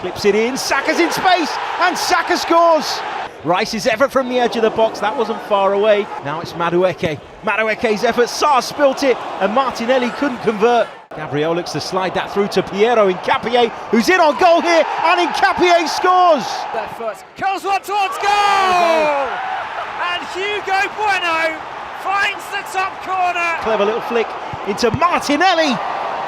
Clips it in, Saka's in space, and Saka scores! Rice's effort from the edge of the box, that wasn't far away. Now it's Madueke. Madueke's effort, Sarr spilt it, and Martinelli couldn't convert. Gabriel looks to slide that through to Piero Hincapié, who's in on goal here, and Hincapié scores! Left foot, curls one towards goal! And Hugo Bueno finds the top corner. Clever little flick into Martinelli,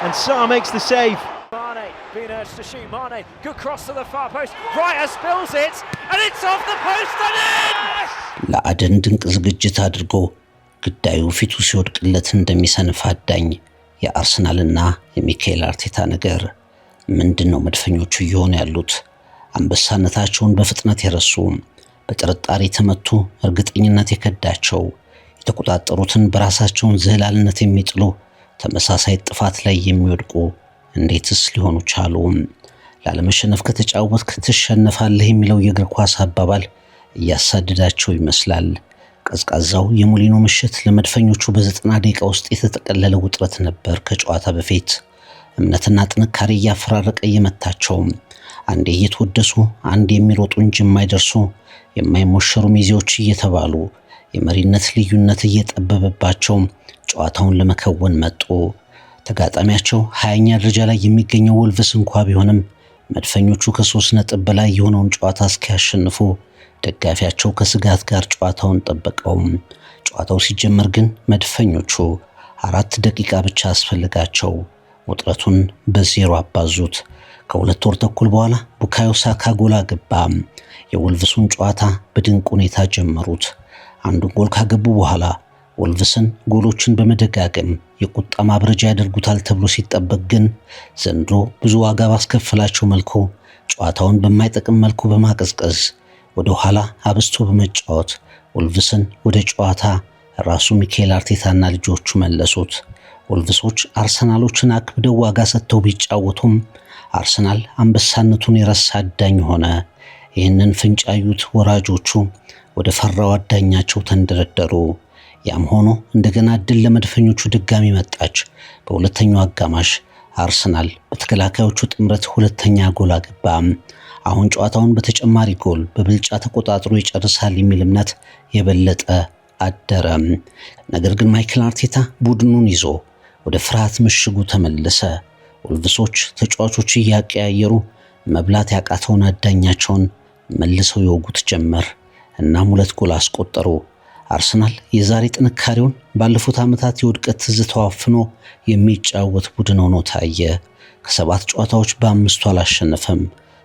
and Sarr makes the save. Mane being urged to shoot. Mane, good cross to the far post. Raya spills it, and it's off the post and in! ለአደን ድንቅ ዝግጅት አድርጎ ግዳዩ ፊቱ ሲወድቅለት እንደሚሰንፍ አዳኝ የአርሰናልና የሚካኤል አርቴታ ነገር ምንድነው? መድፈኞቹ እየሆኑ ያሉት አንበሳነታቸውን በፍጥነት የረሱ፣ በጥርጣሬ ተመቱ፣ እርግጠኝነት የከዳቸው፣ የተቆጣጠሩትን በራሳቸውን ዝህላልነት የሚጥሉ፣ ተመሳሳይ ጥፋት ላይ የሚወድቁ እንዴትስ ሊሆኑ ቻሉ? ላለመሸነፍ ከተጫወትክ ትሸነፋለህ የሚለው የእግር ኳስ አባባል እያሳደዳቸው ይመስላል። ቀዝቃዛው የሙሊኖ ምሽት ለመድፈኞቹ በ90 ደቂቃ ውስጥ የተጠቀለለ ውጥረት ነበር። ከጨዋታ በፊት እምነትና ጥንካሬ እያፈራረቀ እየመታቸው፣ አንዴ እየተወደሱ አንዴ የሚሮጡ እንጂ የማይደርሱ የማይሞሸሩ ሚዜዎች እየተባሉ የመሪነት ልዩነት እየጠበበባቸው ጨዋታውን ለመከወን መጡ። ተጋጣሚያቸው 20ኛ ደረጃ ላይ የሚገኘው ወልቭስ እንኳን ቢሆንም መድፈኞቹ ከ3 ነጥብ በላይ የሆነውን ጨዋታ እስኪያሸንፉ ደጋፊያቸው ከስጋት ጋር ጨዋታውን ጠበቀው። ጨዋታው ሲጀመር ግን መድፈኞቹ 4 ደቂቃ ብቻ አስፈልጋቸው ውጥረቱን በዜሮ አባዙት። ከሁለት ወር ተኩል በኋላ ቡካዮ ሳካ ጎል አገባ። የወልቭሱን ጨዋታ በድንቅ ሁኔታ ጀመሩት። አንዱን ጎል ካገቡ በኋላ ወልቭስን ጎሎችን በመደጋገም የቁጣ ማብረጃ ያደርጉታል ተብሎ ሲጠበቅ ግን ዘንድሮ ብዙ ዋጋ ባስከፈላቸው መልኩ ጨዋታውን በማይጠቅም መልኩ በማቀዝቀዝ ወደ ኋላ አብስቶ በመጫወት ወልቭስን ወደ ጨዋታ ራሱ ሚካኤል አርቴታና ልጆቹ መለሱት። ወልቭሶች አርሰናሎችን አክብደው ዋጋ ሰጥተው ቢጫወቱም አርሰናል አንበሳነቱን የረሳ አዳኝ ሆነ። ይህንን ፍንጫዩት ወራጆቹ ወደ ፈራው አዳኛቸው ተንደረደሩ። ያም ሆኖ እንደገና ድል ለመድፈኞቹ ድጋሚ መጣች። በሁለተኛው አጋማሽ አርሰናል በተከላካዮቹ ጥምረት ሁለተኛ ጎል አገባ። አሁን ጨዋታውን በተጨማሪ ጎል በብልጫ ተቆጣጥሮ ይጨርሳል የሚል እምነት የበለጠ አደረ። ነገር ግን ማይክል አርቴታ ቡድኑን ይዞ ወደ ፍርሃት ምሽጉ ተመለሰ። ወልቭሶች ተጫዋቾች እያቀያየሩ መብላት ያቃተውን አዳኛቸውን መልሰው ይወጉት ጀመር። እናም 2 ጎል አስቆጠሩ። አርሰናል የዛሬ ጥንካሬውን ባለፉት ዓመታት የውድቀት ትዝታው አፍኖ የሚጫወት ቡድን ሆኖ ታየ። ከ7 ጨዋታዎች በ5ቱ አላሸነፈም።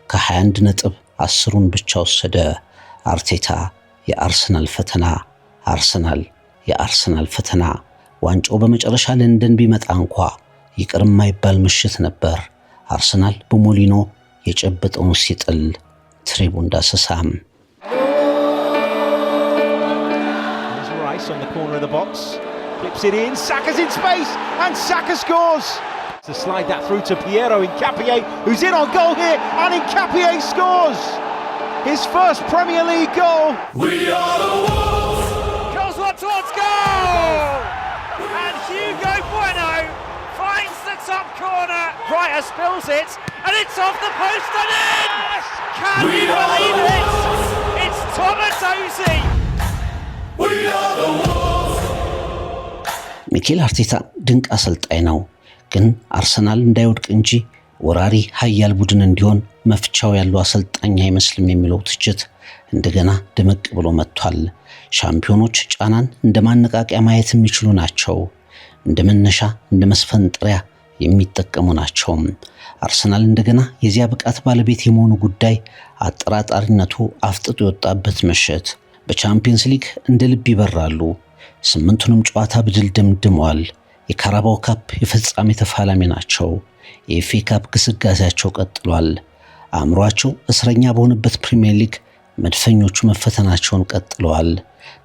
ከ21 ነጥብ 10ን ብቻ ወሰደ። አርቴታ የአርሰናል ፈተና፣ አርሰናል የአርሰናል ፈተና። ዋንጫው በመጨረሻ ለንደን ቢመጣ እንኳ ይቅር የማይባል ምሽት ነበር። አርሰናል በሞሊኖ የጨበጠውን ሲጥል ትሪቡን ዳሰሳም። On the corner of the box, clips it in, Saka's in space, and Saka scores! To slide that through to Piero Hincapié, who's in on goal here, and Hincapié scores! His first Premier League goal! We are the Wolves! Goes one towards goal! And Hugo Bueno finds the top corner. Raya spills it, and it's off the post and in! Can you believe it? It's Tomatozzi! ሚካኤል አርቴታ ድንቅ አሰልጣኝ ነው፣ ግን አርሰናል እንዳይወድቅ እንጂ ወራሪ ኃያል ቡድን እንዲሆን መፍቻው ያለው አሰልጣኝ አይመስልም የሚለው ትችት እንደገና ደመቅ ብሎ መጥቷል። ሻምፒዮኖች ጫናን እንደማነቃቂያ ማየት የሚችሉ ናቸው፣ እንደ መነሻ እንደ መስፈንጠሪያ የሚጠቀሙ ናቸው። አርሰናል እንደገና የዚያ ብቃት ባለቤት የመሆኑ ጉዳይ አጠራጣሪነቱ አፍጥጦ የወጣበት ምሽት። በቻምፒየንስ ሊግ እንደ ልብ ይበራሉ። 8ቱንም ጨዋታ በድል ደምድመዋል። የካራባው ካፕ የፍጻሜ ተፋላሚ ናቸው። የኤፍኤ ካፕ ግስጋሴያቸው ቀጥሏል። አእምሯቸው እስረኛ በሆነበት ፕሪሚየር ሊግ መድፈኞቹ መፈተናቸውን ቀጥለዋል።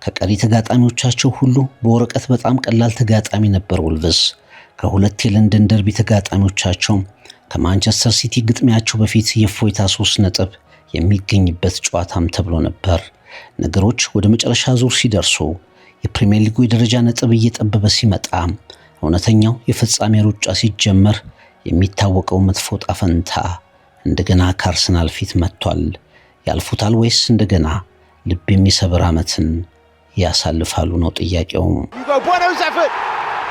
ከቀሪ ተጋጣሚዎቻቸው ሁሉ በወረቀት በጣም ቀላል ተጋጣሚ ነበር ወልቭስ። ከሁለት የለንደን ደርቢ ተጋጣሚዎቻቸው ከማንቸስተር ሲቲ ግጥሚያቸው በፊት የፎይታ 3 ነጥብ የሚገኝበት ጨዋታም ተብሎ ነበር። ነገሮች ወደ መጨረሻ ዙር ሲደርሱ የፕሪሚየር ሊጉ የደረጃ ነጥብ እየጠበበ ሲመጣ እውነተኛው የፍጻሜ ሩጫ ሲጀመር የሚታወቀው መጥፎ ጣፈንታ እንደገና ከአርሰናል ፊት መጥቷል። ያልፉታል ወይስ እንደገና ልብ የሚሰብር ዓመትን ያሳልፋሉ ነው ጥያቄው። Bueno's effort,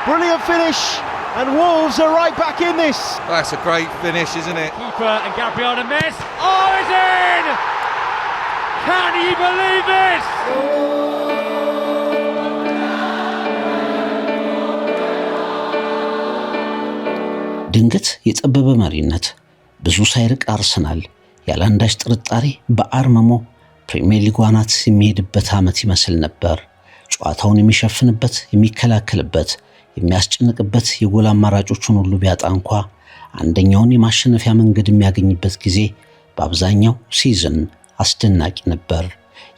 brilliant finish, and Wolves are right back in this. That's a great finish, isn't it? Keeper and Gabriel miss. Oh, it's in! Can you believe this? ድንገት የጠበበ መሪነት ብዙ ሳይርቅ አርሰናል ያላንዳች ጥርጣሬ በአርመሞ ፕሪሚየር ሊግ ዋናት የሚሄድበት ዓመት ይመስል ነበር። ጨዋታውን የሚሸፍንበት፣ የሚከላከልበት፣ የሚያስጨንቅበት የጎል አማራጮቹን ሁሉ ቢያጣ እንኳ አንደኛውን የማሸነፊያ መንገድ የሚያገኝበት ጊዜ በአብዛኛው ሲዝን አስደናቂ ነበር።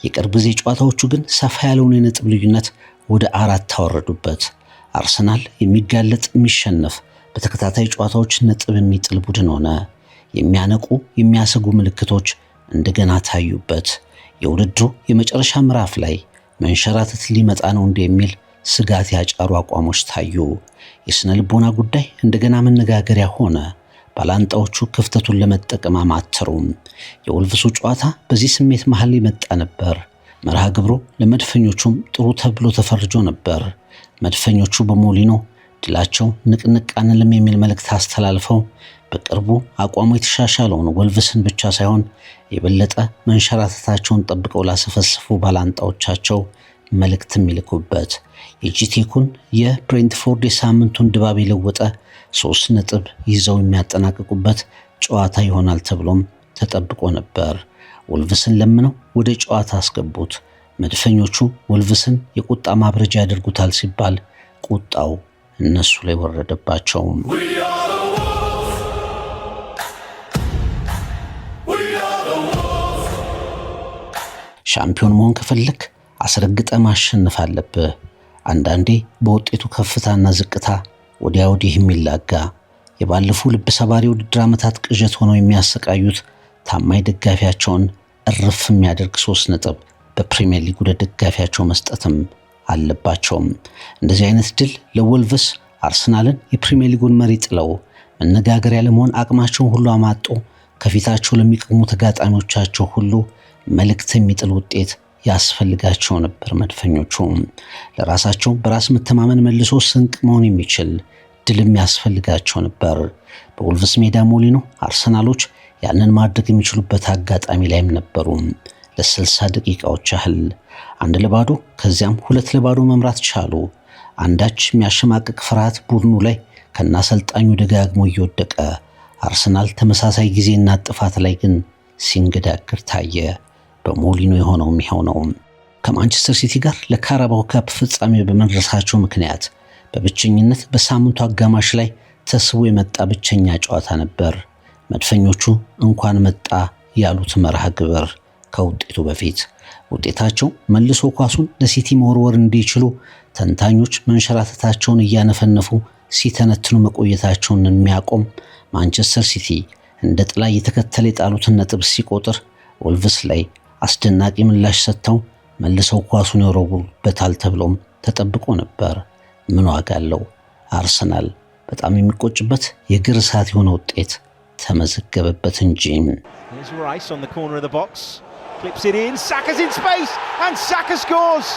የቅርብ ጊዜ ጨዋታዎቹ ግን ሰፋ ያለውን የነጥብ ልዩነት ወደ 4 አወረዱበት። አርሰናል የሚጋለጥ የሚሸነፍ በተከታታይ ጨዋታዎች ነጥብ የሚጥል ቡድን ሆነ። የሚያነቁ የሚያሰጉ ምልክቶች እንደገና ታዩበት። የውድድሩ የመጨረሻ ምዕራፍ ላይ መንሸራተት ሊመጣ ነው እንደሚል ስጋት ያጫሩ አቋሞች ታዩ። የስነ ልቦና ጉዳይ እንደገና መነጋገሪያ ሆነ። ባላንጣዎቹ ክፍተቱን ለመጠቀም አማተሩ። የወልቭሱ ጨዋታ በዚህ ስሜት መሃል ይመጣ ነበር። መርሃ ግብሩ ለመድፈኞቹም ጥሩ ተብሎ ተፈርጆ ነበር። መድፈኞቹ በሞሊኖ ድላቸው ንቅንቅ አንልም የሚል መልእክት አስተላልፈው በቅርቡ አቋሙ የተሻሻለውን ወልቭስን ብቻ ሳይሆን የበለጠ መንሸራተታቸውን ጠብቀው ላሰፈሰፉ ባላንጣዎቻቸው መልእክት የሚልኩበት የጂቴኩን የብሬንትፎርድ የሳምንቱን ድባብ የለወጠ 3 ነጥብ ይዘው የሚያጠናቅቁበት ጨዋታ ይሆናል ተብሎም ተጠብቆ ነበር። ወልቭስን ለምነው ወደ ጨዋታ አስገቡት። መድፈኞቹ ወልቭስን የቁጣ ማብረጃ ያደርጉታል ሲባል ቁጣው እነሱ ላይ ወረደባቸው። ሻምፒዮን መሆን ከፈለክ አስረግጠ ማሸነፍ አለብህ። አንዳንዴ በውጤቱ ከፍታና ዝቅታ ወዲያ ወዲህ የሚላጋ የባለፉ ልብ ሰባሪ ውድድር ዓመታት ቅዠት ሆነው የሚያሰቃዩት ታማኝ ደጋፊያቸውን እርፍ የሚያደርግ 3 ነጥብ በፕሪሚየር ሊግ ወደ ደጋፊያቸው መስጠትም አለባቸውም። እንደዚህ አይነት ድል ለወልቭስ አርሰናልን የፕሪሚየር ሊጉን መሪ ጥለው መነጋገሪያ ለመሆን አቅማቸውን ሁሉ አማጦ ከፊታቸው ለሚቀሙ ተጋጣሚዎቻቸው ሁሉ መልእክት የሚጥል ውጤት ያስፈልጋቸው ነበር። መድፈኞቹ ለራሳቸው በራስ መተማመን መልሶ ስንቅ መሆን የሚችል ድልም ያስፈልጋቸው ነበር። በወልቭስ ሜዳ ሞሊኖ አርሰናሎች ያንን ማድረግ የሚችሉበት አጋጣሚ ላይም ነበሩ። ለ60 ደቂቃዎች ያህል 1-0 ከዚያም 2-0 መምራት ቻሉ። አንዳች የሚያሸማቅቅ ፍርሃት ቡድኑ ላይ ከናሰልጣኙ ደጋግሞ እየወደቀ አርሰናል ተመሳሳይ ጊዜና ጥፋት ላይ ግን ሲንገዳገር ታየ። በሞሊኖ የሆነውም ይሄው ነው። ከማንቸስተር ሲቲ ጋር ለካራባው ካፕ ፍጻሜ በመድረሳቸው ምክንያት በብቸኝነት በሳምንቱ አጋማሽ ላይ ተስቦ የመጣ ብቸኛ ጨዋታ ነበር። መድፈኞቹ እንኳን መጣ ያሉት መርሃ ግብር ከውጤቱ በፊት ውጤታቸው መልሶ ኳሱን ለሲቲ መወርወር እንዲችሉ ተንታኞች መንሸራተታቸውን እያነፈነፉ ሲተነትኑ መቆየታቸውን የሚያቆም ማንቸስተር ሲቲ እንደ ጥላ እየተከተለ የጣሉትን ነጥብ ሲቆጥር ወልቭስ ላይ አስደናቂ ምላሽ ሰጥተው መልሰው ኳሱን ይወረውሩበታል ተብሎም ተጠብቆ ነበር። ምን ዋጋ አለው? አርሰናል በጣም የሚቆጭበት የግር እሳት የሆነ ውጤት ተመዘገበበት እንጂ። Here's Rice on the corner of the box, clips it in, Saka's in space, and Saka scores!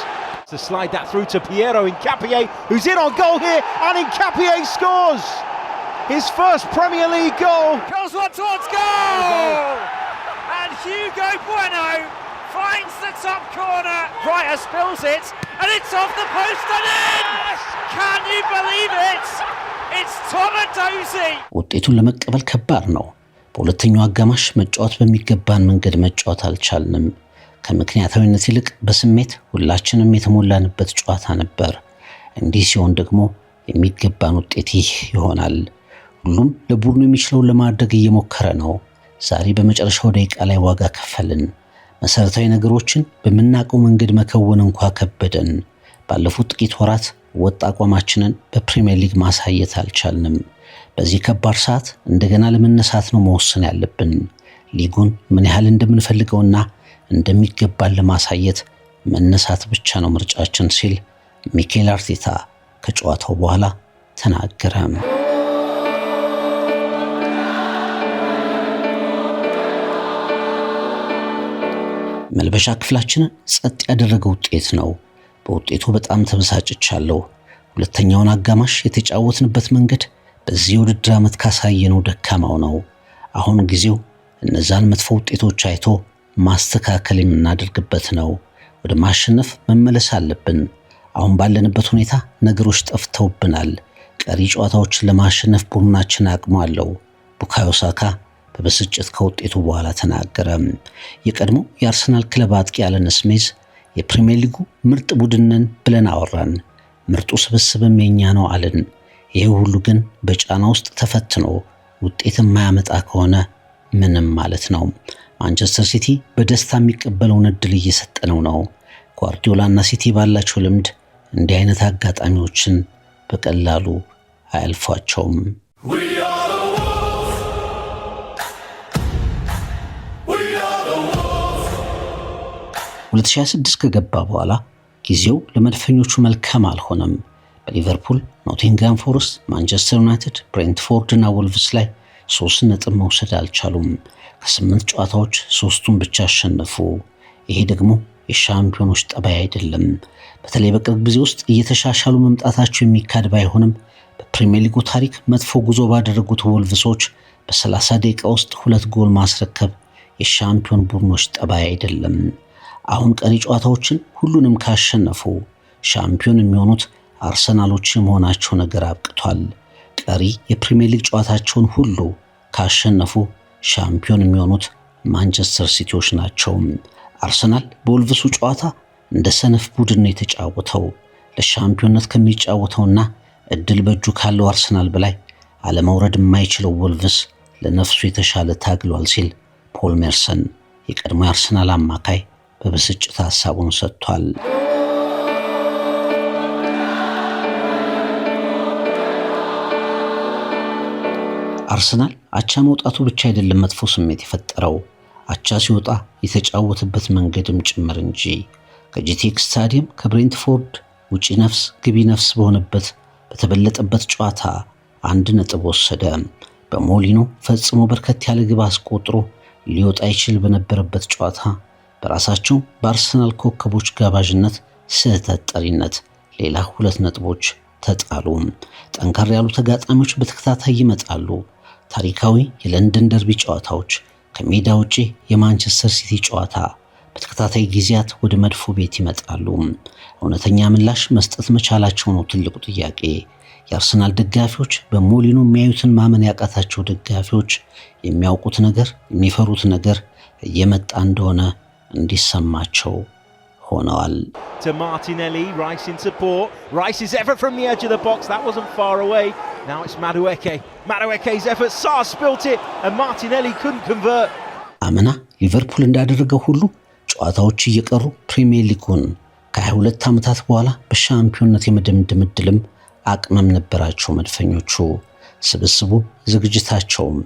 To slide that through to Piero Hincapié, who's in on goal here, and Hincapié scores! His first Premier League goal! Goes one towards goal! And Hugo Bueno finds the top corner. Raya spills it, and it's off the post and in! Can you believe it? It's Tomadozi! ውጤቱን ለመቀበል ከባድ ነው። በሁለተኛው አጋማሽ መጫወት በሚገባን መንገድ መጫወት አልቻልንም። ከምክንያታዊነት ይልቅ በስሜት ሁላችንም የተሞላንበት ጨዋታ ነበር። እንዲህ ሲሆን ደግሞ የሚገባን ውጤት ይህ ይሆናል። ሁሉም ለቡድኑ የሚችለው ለማድረግ እየሞከረ ነው። ዛሬ በመጨረሻው ደቂቃ ላይ ዋጋ ከፈልን። መሰረታዊ ነገሮችን በመናቀው መንገድ መከወን እንኳ ከበደን። ባለፉት ጥቂት ወራት ወጥ አቋማችንን በፕሪሚየር ሊግ ማሳየት አልቻልንም። በዚህ ከባድ ሰዓት እንደገና ለመነሳት ነው መወሰን ያለብን። ሊጉን ምን ያህል እንደምንፈልገውና እንደሚገባን ለማሳየት መነሳት ብቻ ነው ምርጫችን ሲል ሚኬል አርቴታ ከጨዋታው በኋላ ተናገረ። መልበሻ ክፍላችንን ጸጥ ያደረገ ውጤት ነው። በውጤቱ በጣም ተበሳጭቻለሁ። ሁለተኛውን አጋማሽ የተጫወትንበት መንገድ በዚህ ውድድር ዓመት ካሳየነው ደካማው ነው። አሁን ጊዜው እነዛን መጥፎ ውጤቶች አይቶ ማስተካከል የምናደርግበት ነው። ወደ ማሸነፍ መመለስ አለብን። አሁን ባለንበት ሁኔታ ነገሮች ጠፍተውብናል። ቀሪ ጨዋታዎችን ለማሸነፍ ቡድናችን አቅሙ አለው። ቡካዮ ሳካ በብስጭት ከውጤቱ በኋላ ተናገረ። የቀድሞ የአርሰናል ክለብ አጥቂ አለን ስሚዝ የፕሪሚየር ሊጉ ምርጥ ቡድን ነን ብለን አወራን፣ ምርጡ ስብስብም የኛ ነው አለን። ይሄ ሁሉ ግን በጫና ውስጥ ተፈትኖ ውጤት የማያመጣ ከሆነ ምንም ማለት ነው። ማንቸስተር ሲቲ በደስታ የሚቀበለውን እድል እየሰጠነው ነው። ጓርዲዮላና ሲቲ ባላቸው ልምድ እንዲህ አይነት አጋጣሚዎችን በቀላሉ አያልፏቸውም። 2026 ከገባ በኋላ ጊዜው ለመድፈኞቹ መልካም አልሆነም። በሊቨርፑል፣ ኖቲንግሃም ፎረስት፣ ማንቸስተር ዩናይትድ፣ ብሬንትፎርድ እና ወልቭስ ላይ 3 ነጥብ መውሰድ አልቻሉም። ከ8 ጨዋታዎች 3ቱን ብቻ አሸነፉ። ይሄ ደግሞ የሻምፒዮኖች ጠባይ አይደለም። በተለይ በቅርብ ጊዜ ውስጥ እየተሻሻሉ መምጣታቸው የሚካድ ባይሆንም በፕሪሚየር ሊጉ ታሪክ መጥፎ ጉዞ ባደረጉት ወልቭሶች በ30 ደቂቃ ውስጥ 2 ጎል ማስረከብ የሻምፒዮን ቡድኖች ጠባይ አይደለም። አሁን ቀሪ ጨዋታዎችን ሁሉንም ካሸነፉ ሻምፒዮን የሚሆኑት አርሰናሎች የመሆናቸው ነገር አብቅቷል። ቀሪ የፕሪሚየር ሊግ ጨዋታቸውን ሁሉ ካሸነፉ ሻምፒዮን የሚሆኑት ማንቸስተር ሲቲዎች ናቸው። አርሰናል በወልቭሱ ጨዋታ እንደ ሰነፍ ቡድን ነው የተጫወተው። ለሻምፒዮንነት ከሚጫወተውና እድል በእጁ ካለው አርሰናል በላይ አለመውረድ የማይችለው ወልቭስ ለነፍሱ የተሻለ ታግሏል ሲል ፖል ሜርሰን የቀድሞ የአርሰናል አማካይ በብስጭት ሐሳቡን ሰጥቷል። አርሰናል አቻ መውጣቱ ብቻ አይደለም መጥፎ ስሜት የፈጠረው፣ አቻ ሲወጣ የተጫወተበት መንገድም ጭምር እንጂ። ከጂቲኤክስ ስታዲየም ከብሬንትፎርድ ውጪ ነፍስ ግቢ ነፍስ በሆነበት በተበለጠበት ጨዋታ 1 ነጥብ ወሰደ። በሞሊኖ ፈጽሞ በርከት ያለ ግብ አስቆጥሮ ሊወጣ ይችል በነበረበት ጨዋታ በራሳቸው በአርሰናል ኮከቦች ጋባዥነት ስህተት ጠሪነት ሌላ 2 ነጥቦች ተጣሉ። ጠንካራ ያሉ ተጋጣሚዎች በተከታታይ ይመጣሉ። ታሪካዊ የለንደን ደርቢ ጨዋታዎች፣ ከሜዳ ውጪ የማንቸስተር ሲቲ ጨዋታ በተከታታይ ጊዜያት ወደ መድፎ ቤት ይመጣሉ። እውነተኛ ምላሽ መስጠት መቻላቸው ነው ትልቁ ጥያቄ። የአርሰናል ደጋፊዎች በሞሊኖ የሚያዩትን ማመን ያቃታቸው ደጋፊዎች የሚያውቁት ነገር የሚፈሩት ነገር እየመጣ እንደሆነ እንዲሰማቸው ሆነዋል። To Martinelli, Rice in support. Rice is effort from the edge of the box. That wasn't far away. Now it's Madueke. Madueke's effort. Sarr spilt it and Martinelli couldn't convert. አምና ሊቨርፑል እንዳደረገው ሁሉ ጨዋታዎች እየቀሩ ፕሪሚየር ሊጉን ከ22 ዓመታት በኋላ በሻምፒዮንነት የመደምደም ዕድልም አቅምም ነበራቸው መድፈኞቹ። ስብስቡ ዝግጅታቸውም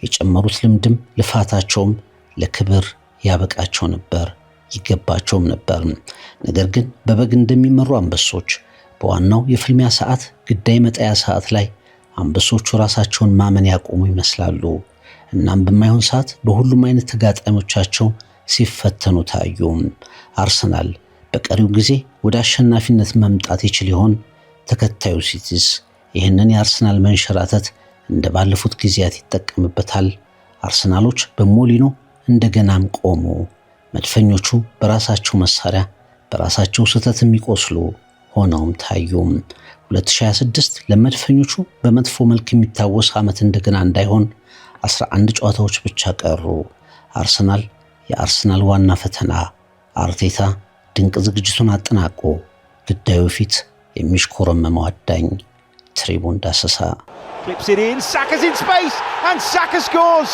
የጨመሩት ልምድም ልፋታቸውም ለክብር ያበቃቸው ነበር፣ ይገባቸውም ነበር። ነገር ግን በበግ እንደሚመሩ አንበሶች በዋናው የፍልሚያ ሰዓት ግዳይ መጣያ ሰዓት ላይ አንበሶቹ ራሳቸውን ማመን ያቆሙ ይመስላሉ። እናም በማይሆን ሰዓት በሁሉም አይነት ተጋጣሚዎቻቸው ሲፈተኑ ታዩ። አርሰናል በቀሪው ጊዜ ወደ አሸናፊነት መምጣት ይችል ይሆን? ተከታዩ ሲቲስ ይህንን የአርሰናል መንሸራተት እንደ ባለፉት ጊዜያት ይጠቀምበታል? አርሰናሎች በሞሊኖ እንደገናም ቆሙ። መድፈኞቹ በራሳቸው መሳሪያ በራሳቸው ስህተት የሚቆስሉ ሆነውም ታዩ። 2026 ለመድፈኞቹ በመጥፎ መልክ የሚታወስ ዓመት እንደገና እንዳይሆን 11 ጨዋታዎች ብቻ ቀሩ። አርሰናል የአርሰናል ዋና ፈተና አርቴታ ድንቅ ዝግጅቱን አጠናቆ ግዳዩ ፊት የሚሽኮረመመው አዳኝ ትሪቡን ዳሰሳ Clips it in, Saka's in space and Saka scores.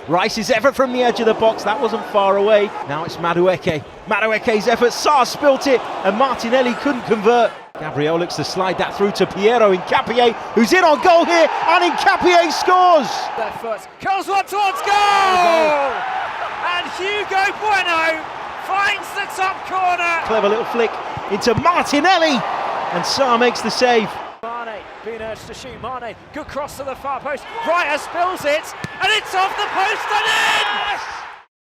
Rice is effort from the edge of the box. That wasn't far away. Now it's Madueke. Madueke's effort. Sarr spilt it and Martinelli couldn't convert. Gabriel looks to slide that through to Piero Hincapié, who's in on goal here, and Hincapié scores. Left foot curls one towards goal, and Hugo Bueno finds the top corner. Clever little flick into Martinelli, and Sarr makes the save. Mane being urged to shoot. Mane, good cross to the far post. Wright spills it, and it's off the post and in.